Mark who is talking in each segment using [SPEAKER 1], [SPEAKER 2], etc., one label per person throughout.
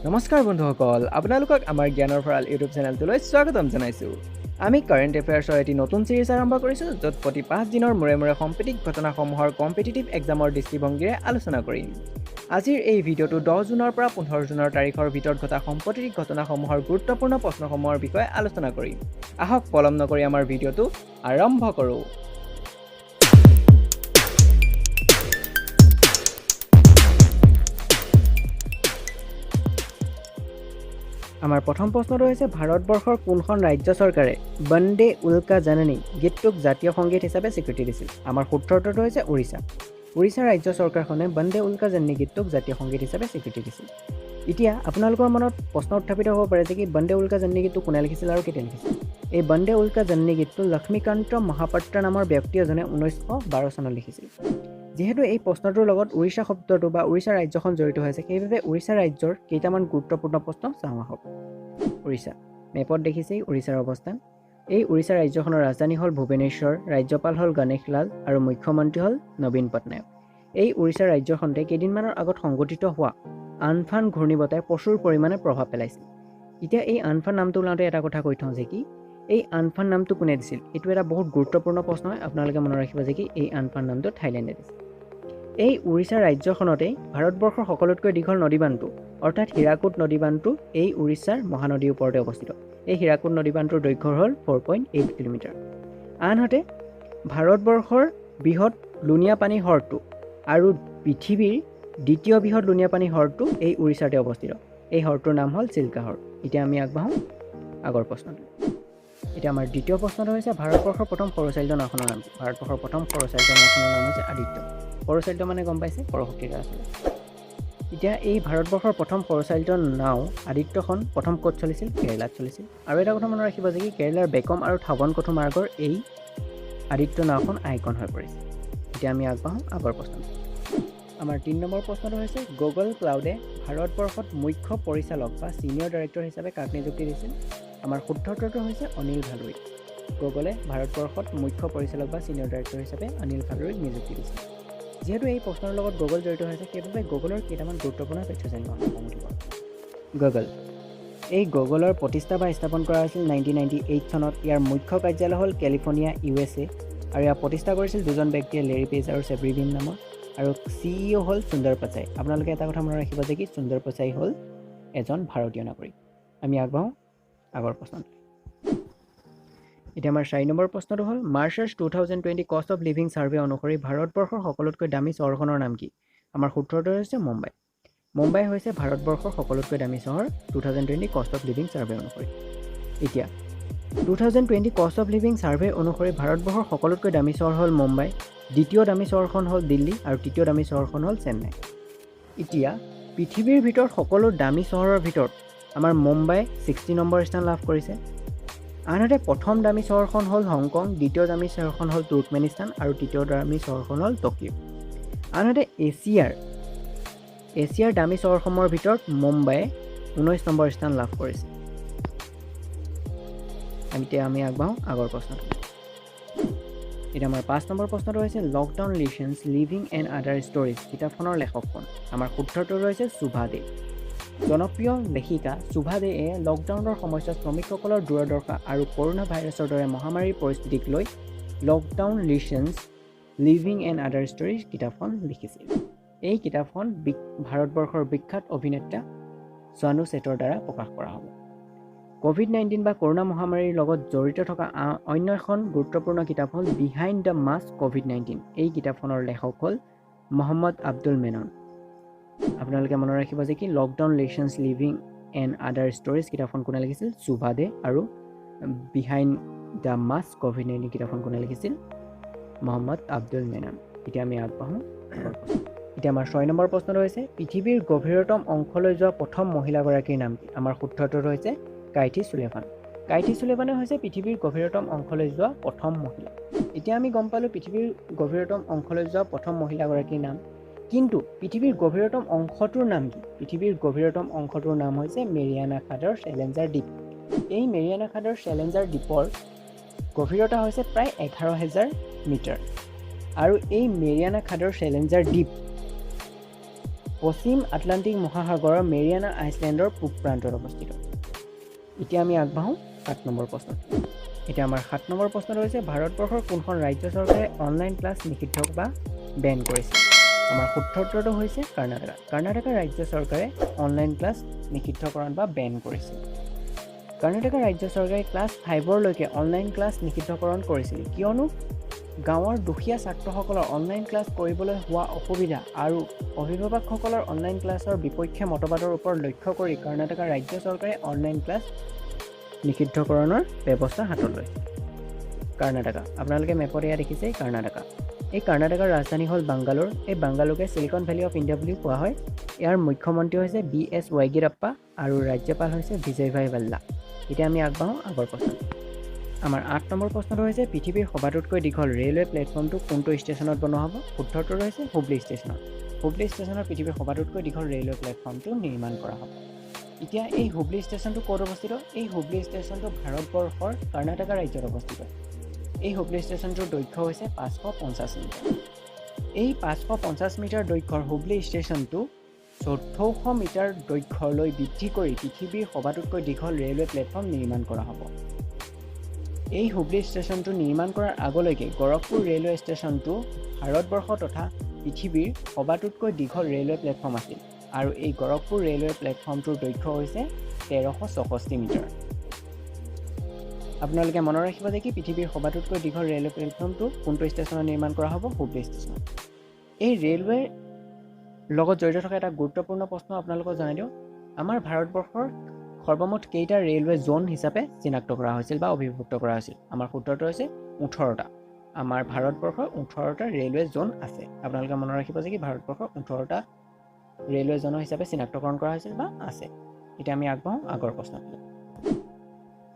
[SPEAKER 1] নমস্কাৰ বন্ধুসকল, আপোনালোকক আমাৰ জ্ঞানৰ ভঁৰাল ইউটিউব চেনেলটোলৈ স্বাগতম জনাইছোঁ। আমি কাৰেণ্ট এফেয়াৰ্ছৰ এটি নতুন চিৰিজ আৰম্ভ কৰিছোঁ, য'ত প্ৰতি 5 দিনৰ মূৰে মূৰে সাম্প্ৰতিক ঘটনাসমূহৰ কম্পিটিটিভ এক্সামৰ দৃষ্টিভংগীৰে আলোচনা কৰিম। আজিৰ এই ভিডিঅ'টো 10 জুনৰ পৰা 15 জুনৰ তাৰিখৰ ভিতৰত ঘটা সাম্প্ৰতিক ঘটনাসমূহৰ গুৰুত্বপূৰ্ণ প্ৰশ্নসমূহৰ বিষয়ে আলোচনা কৰিম। আহক পলম নকৰি আমাৰ ভিডিঅ'টো আৰম্ভ কৰোঁ। আমাৰ প্ৰথম প্ৰশ্নটো হৈছে ভাৰতবৰ্ষৰ কোনখন ৰাজ্য চৰকাৰে বন্দে উল্কা জননী গীতটোক জাতীয় সংগীত হিচাপে স্বীকৃতি দিছিল? আমাৰ শুদ্ধটো হৈছে উৰিষ্যা। উৰিষ্যা ৰাজ্য চৰকাৰখনে বন্দে উল্কা জননী গীতটোক জাতীয় সংগীত হিচাপে স্বীকৃতি দিছিল। এতিয়া আপোনালোকৰ মনত প্ৰশ্ন উত্থাপিত হ'ব পাৰে যে কি বন্দে উল্কা জননী গীতটো কোনে লিখিছিল আৰু কেতিয়া লিখিছিল? এই বন্দে উল্কা জননী গীতটো লক্ষ্মীকান্ত মহাপাত্ৰ নামৰ ব্যক্তি এজনে 1912 চনত লিখিছিল। যিহেতু এই প্ৰশ্নটোৰ লগত উৰিষ্যা শব্দটো বা উৰিষ্যা ৰাজ্যখন জড়িত হৈছে, সেইবাবে উৰিষ্যা ৰাজ্যৰ কেইটামান গুৰুত্বপূৰ্ণ প্ৰশ্ন চাওঁ আহক। উৰিষ্যা মেপত দেখিছেই উৰিষ্যাৰ অৱস্থান। এই উৰিষ্যা ৰাজ্যখনৰ ৰাজধানী হ'ল ভুৱনেশ্বৰ, ৰাজ্যপাল হ'ল গণেশ লাল আৰু মুখ্যমন্ত্ৰী হ'ল নবীন পটনায়ক। এই উৰিষ্যা ৰাজ্যখনতে কেইদিনমানৰ আগত সংঘটিত হোৱা আনফান ঘূৰ্ণীবতাহে প্ৰচুৰ পৰিমাণে প্ৰভাৱ পেলাইছিল। এতিয়া এই আনফান নামটো ওলাওঁতে এটা কথা কৈ থওঁ যে কি এই আনফান নামটো কোনে দিছিল? এইটো এটা বহুত গুৰুত্বপূৰ্ণ প্ৰশ্ন হয়। আপোনালোকে মনত ৰাখিব যে কি এই আনফান নামটো থাইলেণ্ডে দিছিল। এই উৰিষ্যা ৰাজ্যখনতেই ভাৰতবৰ্ষৰ সকলোতকৈ দীঘল নদীবান্ধটো অৰ্থাৎ হীৰাকুদ নদীবান্ধটো এই উৰিষ্যাৰ মহানদীৰ ওপৰতে অৱস্থিত। এই হীৰাকুদ নদীবান্ধটোৰ দৈৰ্ঘ্য হ'ল 4.8 কিলোমিটাৰ। আনহাতে ভাৰতবৰ্ষৰ বৃহৎ লুণীয়া পানী হ্ৰদটো আৰু পৃথিৱীৰ দ্বিতীয় বৃহৎ লুণীয়া পানী হ্ৰদটো এই উৰিষ্যাতে অৱস্থিত। এই হ্ৰদটোৰ নাম হ'ল চিল্কা হ্ৰদ। এতিয়া আমি আগবাঢ়োঁ আগৰ প্ৰশ্নটো। এতিয়া আমাৰ দ্বিতীয় প্ৰশ্নটো হৈছে ভাৰতবৰ্ষৰ প্ৰথম সৌৰচালিত নাওখনৰ নাম কি? ভাৰতবৰ্ষৰ প্ৰথম সৌৰচালিত নাওখনৰ নাম হৈছে আদিত্য। সৌৰচালিত মানে গম পাইছে, সৌৰশক্তিৰ দ্বাৰা চলে। এতিয়া এই ভাৰতবৰ্ষৰ প্ৰথম সৌৰচালিত নাও আদিত্যখন প্ৰথম ক'ত চলিছিল? কেৰেলাত চলিছিল। আৰু এটা কথা মনত ৰাখিব যে কি কেৰেলাৰ বেকম আৰু থাৱনকোথু মাৰ্গৰ এই আদিত্য নাওখন আইকন হৈ পৰিছে। এতিয়া আমি আগবাঢ়োঁ আগৰ প্ৰশ্নটো। আমাৰ 3 নম্বৰ প্ৰশ্নটো হৈছে গুগল ক্লাউডে ভাৰতবৰ্ষত মুখ্য পৰিচালক বা ছিনিয়ৰ ডাইৰেক্টৰ হিচাপে কাক নিযুক্তি দিছিল? আমাৰ শুদ্ধটো হৈছে অনিল ভালুৰী। গুগলে ভাৰতবৰ্ষত মুখ্য পৰিচালক বা ছিনিয়ৰ ডাইৰেক্টৰ হিচাপে অনিল ভালুৰীক নিযুক্তি দিছিল। যিহেতু এই প্ৰশ্নৰ লগত গুগল জড়িত হৈছে, সেইবাবে গুগলৰ কেইটামান গুৰুত্বপূৰ্ণ তথ্য জানিব লাগিব। গুগল এই গুগলৰ প্ৰতিষ্ঠা বা স্থাপন কৰা হৈছিল 1998 চনত। ইয়াৰ মুখ্য কাৰ্যালয় হ'ল কেলিফৰ্ণিয়া USA আৰু ইয়াৰ প্ৰতিষ্ঠা কৰিছিল দুজন ব্যক্তিয়ে, লেৰী পেজ আৰু চেব্ৰি বিন নামৰ। আৰু CEO হ'ল সুন্দৰ পিচাই। আপোনালোকে এটা কথা মনত ৰাখিব যে কি সুন্দৰ পিচাই হ'ল এজন ভাৰতীয় নাগৰিক। আমি আগবাঢ়োঁ আগৰ প্ৰশ্নটো। এতিয়া আমাৰ 4 নম্বৰ প্ৰশ্নটো হ'ল মাৰ্চাৰ্ছ 2020 কষ্ট অফ লিভিং ছাৰ্ভে অনুসৰি ভাৰতবৰ্ষৰ সকলোতকৈ দামী চহৰখনৰ নাম কি? আমাৰ শুদ্ধটো হৈছে মুম্বাই। মুম্বাই হৈছে ভাৰতবৰ্ষৰ সকলোতকৈ দামী চহৰ 2020 কষ্ট অফ লিভিং ছাৰ্ভে অনুসৰি। এতিয়া 2020 কষ্ট অফ লিভিং ছাৰ্ভে অনুসৰি ভাৰতবৰ্ষৰ সকলোতকৈ দামী চহৰ হ'ল মুম্বাই, দ্বিতীয় দামী চহৰখন হ'ল দিল্লী আৰু তৃতীয় দামী চহৰখন হ'ল চেন্নাই। এতিয়া পৃথিৱীৰ ভিতৰত সকলো দামী চহৰৰ ভিতৰত আমাৰ মুম্বাই 60 নম্বৰ স্থান লাভ কৰিছে। আনহাতে প্ৰথম দামী চহৰখন হ'ল হংকং, দ্বিতীয় দামী চহৰখন হ'ল তুৰ্কমেনিস্তান আৰু তৃতীয় দামী চহৰখন হ'ল টকিঅ'। আনহাতে এছিয়াৰ দামী চহৰসমূহৰ ভিতৰত মুম্বাইয়ে 19 নম্বৰ স্থান লাভ কৰিছে। আমি আগবাঢ়োঁ আগৰ প্ৰশ্নটো। এতিয়া আমাৰ 5 নম্বৰ প্ৰশ্নটো হৈছে Lockdown Lessons Living and Other Stories কিতাপখনৰ লেখক কোন? আমাৰ শুদ্ধটো হৈছে সুভা দে। জনপ্ৰিয় লেখিকা সুভা দেয়ে লকডাউনৰ সময়ছোৱাত শ্ৰমিকসকলৰ দূৰদৰ্শা আৰু কৰোণা ভাইৰাছৰ দৰে মহামাৰীৰ পৰিস্থিতিক লৈ Lockdown Lessons Living and Other Stories কিতাপখন লিখিছিল। এই কিতাপখন ভাৰতবৰ্ষৰ বিখ্যাত অভিনেতা সোনু ছেটৰ দ্বাৰা প্ৰকাশ কৰা হ'ব। COVID-19 বা কৰোণা মহামাৰীৰ লগত জড়িত থকা অন্য এখন গুৰুত্বপূৰ্ণ কিতাপ হ'ল বিহাইণ্ড দ্য মাস্ক COVID-19। এই কিতাপখনৰ লেখক হ'ল মহম্মদ আব্দুল মেনন। আপোনালোকে মনত ৰাখিব যে কি Lockdown Lessons Living and Other Stories কিতাপখন কোনে লিখিছিল? সুভা দে। আৰু বিহাইণ্ড দ্য মাস্ক COVID-19 কিতাপখন কোনে লিখিছিল? মহম্মদ আব্দুল মেনন। এতিয়া আমি আগবাঢ়োঁ। এতিয়া আমাৰ 6 নম্বৰ প্ৰশ্নটো হৈছে পৃথিৱীৰ গভীৰতম অংশলৈ যোৱা প্ৰথম মহিলাগৰাকীৰ নাম কি? আমাৰ শুদ্ধটো হৈছে কাইথি সুলেভান। কাইথি সুলেভানে হৈছে পৃথিৱীৰ গভীৰতম অংশলৈ যোৱা প্ৰথম মহিলা। এতিয়া আমি গম পালোঁ পৃথিৱীৰ গভীৰতম অংশলৈ যোৱা প্ৰথম মহিলাগৰাকীৰ নাম, কিন্তু পৃথিৱীৰ গভীৰতম অংশটোৰ নাম কি? পৃথিৱীৰ গভীৰতম অংশটোৰ নাম হৈছে মেৰিয়ানা খাদৰ চেলেঞ্জাৰ দ্বীপ। এই মেৰিয়ানা খাদৰ চেলেঞ্জাৰ দ্বীপৰ গভীৰতা হৈছে প্ৰায় 11,000 মিটাৰ। আৰু এই মেৰিয়ানা খাদৰ চেলেঞ্জাৰ দ্বীপ পশ্চিম আটলাণ্টিক মহাসাগৰৰ মেৰিয়ানা আইচলেণ্ডৰ পূব প্ৰান্তত অৱস্থিত। এতিয়া আমি আগবাঢ়োঁ 7 নম্বৰ প্ৰশ্নত। এতিয়া আমাৰ 7 নম্বৰ প্ৰশ্নটো হৈছে ভাৰতবৰ্ষৰ কোনখন ৰাজ্য চৰকাৰে অনলাইন ক্লাছ নিষিদ্ধ বা বেন কৰিছে? আমাৰ শুদ্ধ উত্তৰটো হৈছে কৰ্ণাটকা। কৰ্ণাটকা ৰাজ্য চৰকাৰে অনলাইন ক্লাছ নিষিদ্ধকৰণ বা বেন কৰিছে। কৰ্ণাটকা ৰাজ্য চৰকাৰে ক্লাছ 5লৈকে অনলাইন ক্লাছ নিষিদ্ধকৰণ কৰিছিল, কিয়নো গাঁৱৰ দুখীয়া ছাত্ৰসকলৰ অনলাইন ক্লাছ কৰিবলৈ হোৱা অসুবিধা আৰু অভিভাৱকসকলৰ অনলাইন ক্লাছৰ বিপক্ষে মতবাদৰ ওপৰত লক্ষ্য কৰি কৰ্ণাটকা ৰাজ্য চৰকাৰে অনলাইন ক্লাছ নিষিদ্ধকৰণৰ ব্যৱস্থা হাতত লৈছে। কৰ্ণাটকা, আপোনালোকে মেপত এয়া দেখিছে কৰ্ণাটকা। এই কৰ্ণাটকৰ ৰাজধানী হ'ল বাংগালোৰ। এই বাংগালোৰকে চিলিকন ভেলী অফ ইণ্ডিয়া বুলিও কোৱা হয়। ইয়াৰ মুখ্যমন্ত্ৰী হৈছে BS য়েডিয়ুৰাপ্পা আৰু ৰাজ্যপাল হৈছে বিজয়ভাই ভাল্লা। এতিয়া আমি আগবাঢ়োঁ আগৰ প্ৰশ্ন। আমাৰ 8 নম্বৰ প্ৰশ্নটো হৈছে পৃথিৱীৰ সবাতোতকৈ দীঘল ৰেলৱে প্লেটফৰ্মটো কোনটো ষ্টেচনত বনোৱা হ'ব? শুদ্ধটো হৈছে হুবলি ষ্টেচনত। হুবলি ষ্টেচনত পৃথিৱীৰ সবাতোতকৈ দীঘল ৰেলৱে প্লেটফৰ্মটো নিৰ্মাণ কৰা হ'ব। এতিয়া এই হুবলি ষ্টেচনটো ক'ত অৱস্থিত? এই হুবলি ষ্টেচনটো ভাৰতবৰ্ষৰ কৰ্ণাটকা ৰাজ্যত অৱস্থিত। এই হুবলি ষ্টেচনটোৰ দৈৰ্ঘ্য হৈছে 550 মিটাৰ। এই 550 মিটাৰ দৈৰ্ঘ্যৰ হুবলি ষ্টেচনটো 1400 মিটাৰ দৈৰ্ঘ্যলৈ বৃদ্ধি কৰি পৃথিৱীৰ সবাতোতকৈ দীঘল ৰেলৱে প্লেটফৰ্ম নিৰ্মাণ কৰা হ'ব। এই হুবলি ষ্টেচনটো নিৰ্মাণ কৰাৰ আগলৈকে গৰখপুৰ ৰেলৱে ষ্টেচনটো ভাৰতবৰ্ষ তথা পৃথিৱীৰ সবাতোতকৈ দীঘল ৰেলৱে প্লেটফৰ্ম আছিল আৰু এই গৰখপুৰ ৰেলৱে প্লেটফৰ্মটোৰ দৈৰ্ঘ্য হৈছে 1364 মিটাৰ। আপোনালোকে মনত ৰাখিব যে কি পৃথিৱীৰ সবাতোতকৈ দীঘল ৰেলৱে প্লেটফৰ্মটো কোনটো ষ্টেচনত নিৰ্মাণ কৰা হ'ব? হুবলি ষ্টেচনত। এই ৰেলৱেৰ লগত জড়িত থকা এটা গুৰুত্বপূৰ্ণ প্ৰশ্ন আপোনালোকক জনাই দিওঁ। আমাৰ ভাৰতবৰ্ষৰ সৰ্বমুঠ কেইটা ৰেলৱে জোন হিচাপে চিনাক্ত কৰা হৈছিল বা অভিভুক্ত কৰা হৈছিল? আমাৰ সূত্ৰটো হৈছে 18টা। আমাৰ ভাৰতবৰ্ষৰ 18টা ৰেলৱে জোন আছে। আপোনালোকে মনত ৰাখিব যে কি ভাৰতবৰ্ষৰ 18টা ৰেলৱে জোন হিচাপে চিনাক্তকৰণ কৰা হৈছিল বা আছে। এতিয়া আমি আগবাঢ়োঁ আগৰ প্ৰশ্নটো।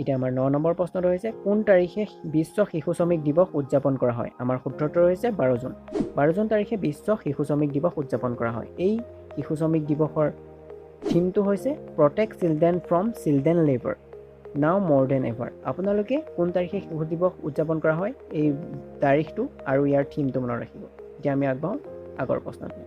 [SPEAKER 1] এতিয়া আমাৰ 9 নম্বৰ প্ৰশ্নটো হৈছে কোন তাৰিখে বিশ্ব শিশু শ্ৰমিক দিৱস উদযাপন কৰা হয়? আমাৰ সূত্ৰটো হৈছে 12 জুন। 12 জুন তাৰিখে বিশ্ব শিশু শ্ৰমিক দিৱস উদযাপন কৰা হয়। এই শিশু শ্ৰমিক দিৱসৰ থিমটো হৈছে protect children from children labour নাও মোৰ দেন এভাৰ। আপোনালোকে কোন তাৰিখে শিশু দিৱস উদযাপন কৰা হয় এই তাৰিখটো আৰু ইয়াৰ থিমটো মনত ৰাখিব। এতিয়া আমি আগবাঢ়োঁ আগৰ প্ৰশ্নটো।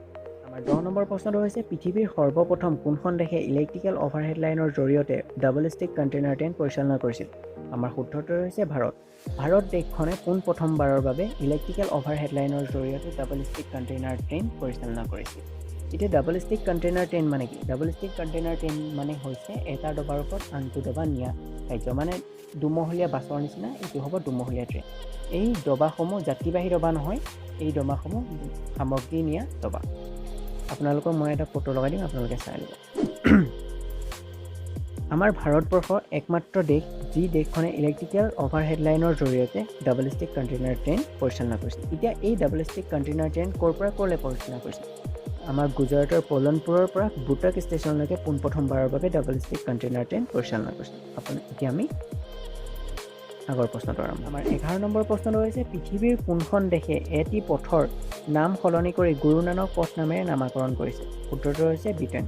[SPEAKER 1] আমাৰ 10 নম্বৰ প্ৰশ্নটো হৈছে পৃথিৱীৰ সৰ্বপ্ৰথম কোনখন দেশে ইলেক্ট্ৰিকেল অভাৰহেড লাইনৰ জৰিয়তে ডাবল ষ্টিক কণ্টেইনাৰ ট্ৰেইন পৰিচালনা কৰিছিল? আমাৰ সূত্ৰটো হৈছে ভাৰত। ভাৰত দেশখনে পোন প্ৰথমবাৰৰ বাবে ইলেক্ট্ৰিকেল অভাৰহেড লাইনৰ জৰিয়তে ডাবল ষ্টিক কণ্টেইনাৰ ট্ৰেইন পৰিচালনা কৰিছিল। এতিয়া ডাবল ষ্টিক কণ্টেইনাৰ ট্ৰেইন মানে কি? ডাবল ষ্টিক কণ্টেইনাৰ ট্ৰেইন মানে হৈছে এটা ডবাৰ ওপৰত আনটো ডবা নিয়া কাৰ্য। মানে দুমহলীয়া বাছৰ নিচিনা এইটো হ'ব দুমহলীয়া ট্ৰেইন। এই ডবাসমূহ যাত্ৰীবাহী ডবা নহয়, এই ডবাসমূহ সামগ্ৰী নিয়া ডবা। আপোনালোকক মই এটা ফটো লগাই দিম, আপোনালোকে চাই ল'ব। আমাৰ ভাৰতবৰ্ষ একমাত্ৰ দেশ যি দেশখনে ইলেক্ট্ৰিকেল অভাৰহেড লাইনৰ জৰিয়তে ডাবল ষ্টিক কণ্টেইনাৰ ট্ৰেইন পৰিচালনা কৰিছিল। এতিয়া এই ডাবল ষ্টিক কণ্টেইনাৰ ট্ৰেইন ক'ৰ পৰা ক'লৈ পৰিচালনা কৰিছিল? আমাৰ গুজৰাটৰ পলনপুৰৰ পৰা বুটাক ষ্টেচনলৈকে পোনপ্ৰথমবাৰৰ বাবে ডাবল ষ্টিক কণ্টেইনাৰ ট্ৰেইন পৰিচালনা কৰিছিল। এতিয়া আমি আগৰ প্ৰশ্নটো আৰম্ভ। আমাৰ 11 নম্বৰ প্ৰশ্নটো হৈছে পৃথিৱীৰ কোনখন দেশে এটি পথৰ নাম সলনি কৰি গুৰু নানক পথ নামেৰে নামাকৰণ কৰিছে? সূত্ৰটো হৈছে ব্ৰিটেইন।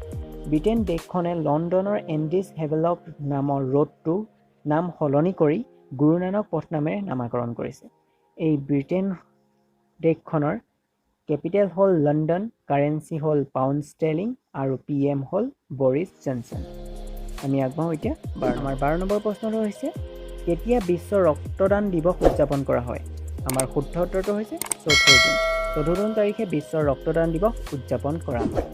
[SPEAKER 1] ব্ৰিটেইন দেশখনে লণ্ডনৰ এণ্ডিজ হেভেলক নামৰ ৰোডটো নাম সলনি কৰি গুৰু নানক পথ নামেৰে নামাকৰণ কৰিছে। এই ব্ৰিটেইন দেশখনৰ কেপিটেল হ'ল লণ্ডন, কাৰেঞ্চি হ'ল পাউণ্ড ষ্টেৰ্লিং আৰু PM হ'ল বৰিছ জনছন। আমি আগবাঢ়োঁ এতিয়া। আমাৰ 12 নম্বৰ প্ৰশ্নটো হৈছে কেতিয়া বিশ্ব ৰক্তদান দিৱস উদযাপন কৰা হয়? আমাৰ শুদ্ধ উত্তৰটো হৈছে 14 জুন। 14 জুন তাৰিখে বিশ্ব ৰক্তদান দিৱস উদযাপন কৰা হয়।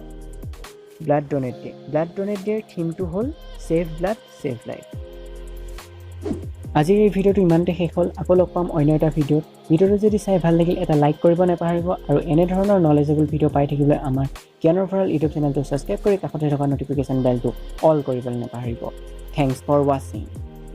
[SPEAKER 1] Blood donate day. Blood donate ডেৰ থিমটো হ'ল ছেভ ব্লাড ছেভ লাইফ। আজিৰ এই ভিডিঅ'টো ইমানতে শেষ হ'ল। আকৌ লগ পাম অন্য এটা ভিডিঅ'ত। ভিডিঅ'টো যদি চাই ভাল লাগিল এটা লাইক কৰিব নাপাহৰিব আৰু এনেধৰণৰ নলেজেবল ভিডিঅ' পাই থাকিবলৈ আমাৰ জ্ঞানৰ ভঁৰাল ইউটিউব চেনেলটো ছাবস্ক্ৰাইব কৰি কাষতে থকা ন'টিফিকেশ্যন বেলটো অল কৰিবলৈ নাপাহৰিব। থেংকছ ফৰ ৱাচিং।